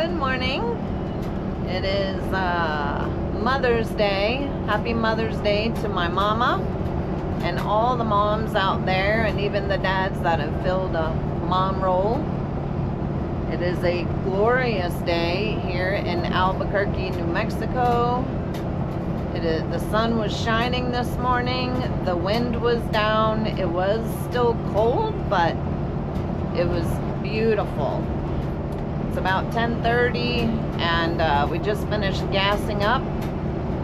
Good morning. It is Mother's Day. Happy Mother's Day to my mama and all the moms out there, and even the dads that have filled a mom role. It is a glorious day here in Albuquerque, New Mexico. The sun was shining this morning. The wind was down. It was still cold, but it was beautiful. It's about 10:30 and we just finished gassing up,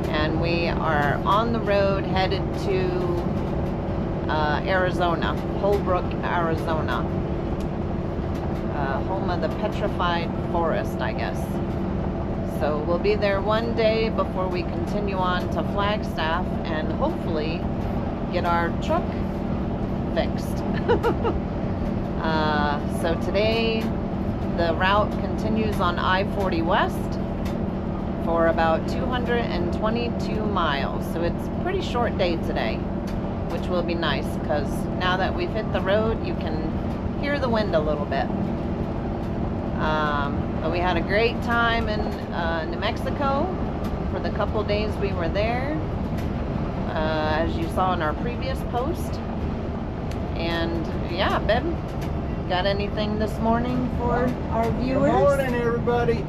and we are on the road headed to Arizona, Holbrook, Arizona, home of the Petrified Forest, I guess. So we'll be there one day before we continue on to Flagstaff and hopefully get our truck fixed. So today the route continues on I-40 West for about 222 miles. So it's a pretty short day today, which will be nice because now that we've hit the road, you can hear the wind a little bit. But we had a great time in New Mexico for the couple days we were there, as you saw in our previous post. And yeah, babe, got anything this morning for our viewers? Good morning, everybody.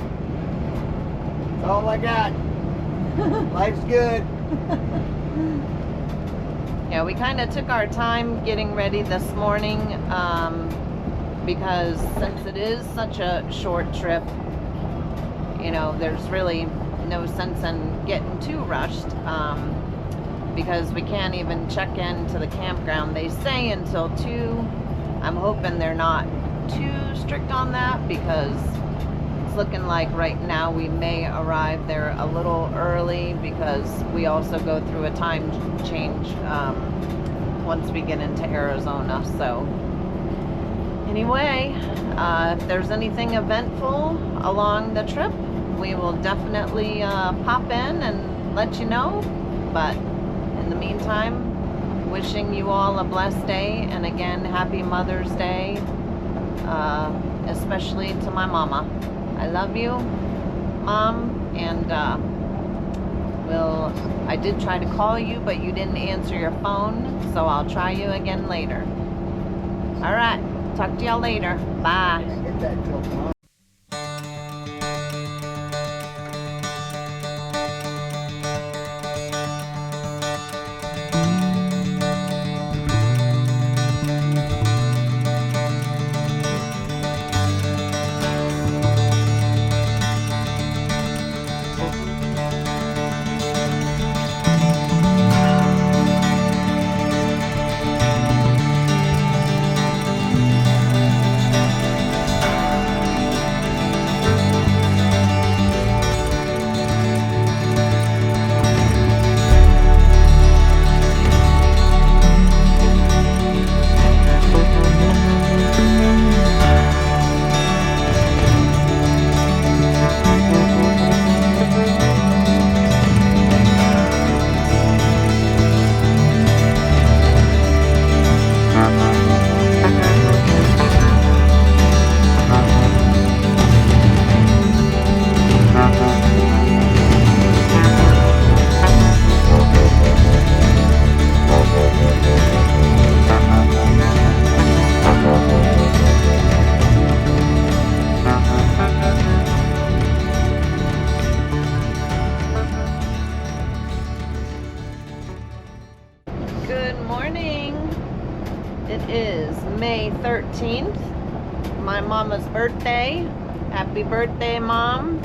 That's all I got. Life's good. Yeah, we kind of took our time getting ready this morning because since it is such a short trip, you know, there's really no sense in getting too rushed because we can't even check into the campground. They say until 2. I'm hoping they're not too strict on that because it's looking like right now we may arrive there a little early because we also go through a time change once we get into Arizona. So anyway, if there's anything eventful along the trip, we will definitely pop in and let you know. But in the meantime, wishing you all a blessed day, and again, happy Mother's Day, especially to my mama. I love you, Mom, and I did try to call you, but you didn't answer your phone, so I'll try you again later. All right, talk to y'all later. Bye. Get that till tomorrow. It is May 13th, my mama's birthday. Happy birthday, Mom.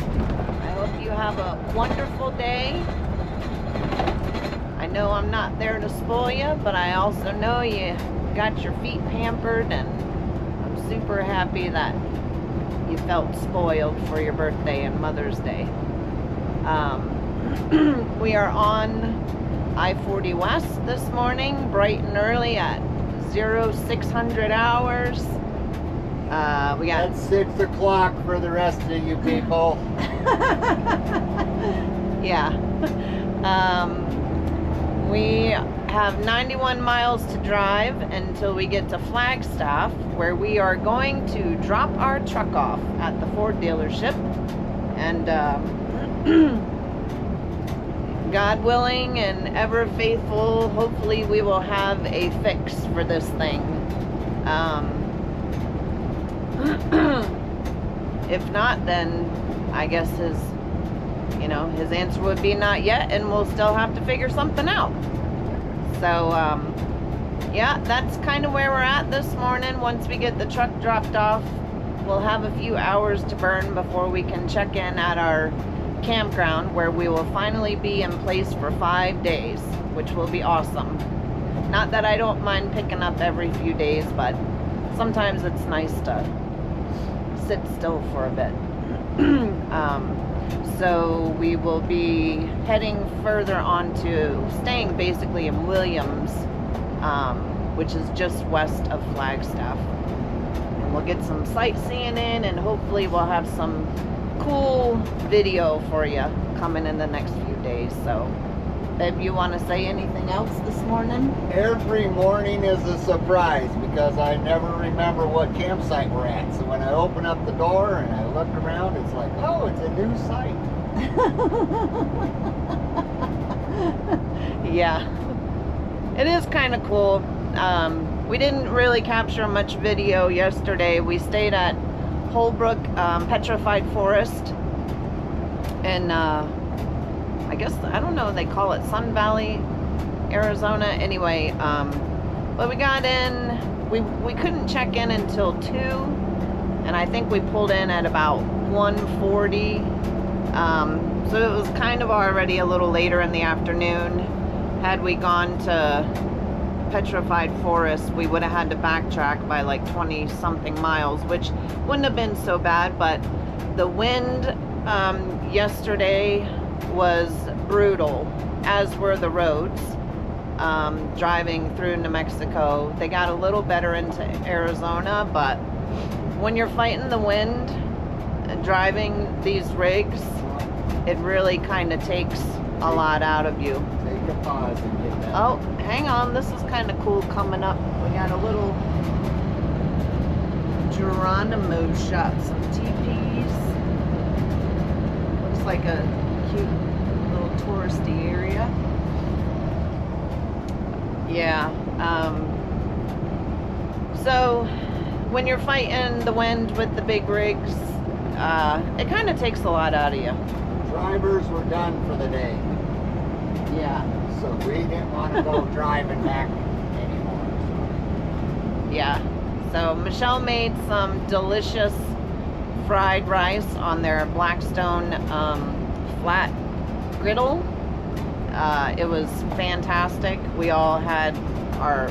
I hope you have a wonderful day. I know I'm not there to spoil you, but I also know you got your feet pampered, and I'm super happy that you felt spoiled for your birthday and Mother's Day. We are on I-40 West this morning, bright and early at 0600 hours. We got That's 6 o'clock for the rest of you people. yeah. We have 91 miles to drive until we get to Flagstaff, where we are going to drop our truck off at the Ford dealership. And God willing and ever faithful, hopefully we will have a fix for this thing. If not, then I guess his answer would be not yet, and we'll still have to figure something out. So, yeah, that's kind of where we're at this morning. Once we get the truck dropped off, we'll have a few hours to burn before we can check in at our campground, where we will finally be in place for 5 days, which will be awesome. Not that I don't mind picking up every few days, but sometimes it's nice to sit still for a bit. So we will be heading further on to staying basically in Williams, which is just west of Flagstaff. And we'll get some sightseeing in, and hopefully we'll have some cool video for you coming in the next few days. So, babe, you want to say anything else this morning? Every morning is a surprise because I never remember what campsite we're at. So when I open up the door and I look around, it's like, oh, it's a new site. Yeah, it is kind of cool. We didn't really capture much video yesterday. We stayed at Holbrook, Petrified Forest, and I guess, I don't know, they call it Sun Valley, Arizona. Anyway, but we got in, we couldn't check in until 2, and I think we pulled in at about 1:40. So it was kind of already a little later in the afternoon. Had we gone to Petrified Forest, we would have had to backtrack by like 20 something miles, which wouldn't have been so bad. But the wind yesterday was brutal, as were the roads. Driving through New Mexico, they got a little better into Arizona, but when you're fighting the wind and driving these rigs, it really kind of takes a lot out of you. Take a pause and get that. Oh, hang on, this is kind of cool coming up. We got a little Geronimo shop, some teepees. Looks like a cute little touristy area. Yeah, so when you're fighting the wind with the big rigs, it kind of takes a lot out of you. Drivers were done for the day. Yeah. So we didn't want to go driving back anymore. Yeah. So Michelle made some delicious fried rice on their Blackstone flat griddle. It was fantastic. We all had our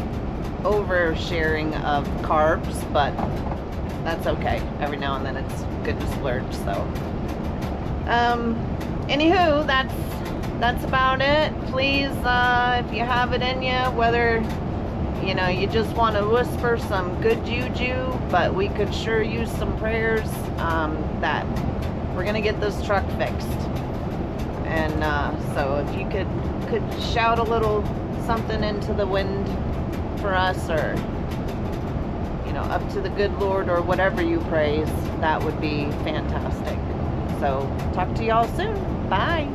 oversharing of carbs, but that's okay. Every now and then it's good to splurge. So, anywho, that's about it. Please, if you have it in you, whether you just want to whisper some good juju, but we could sure use some prayers that we're gonna get this truck fixed. And so if you could shout a little something into the wind for us, or up to the good Lord, or whatever you praise, that would be fantastic. So talk to y'all soon. Bye.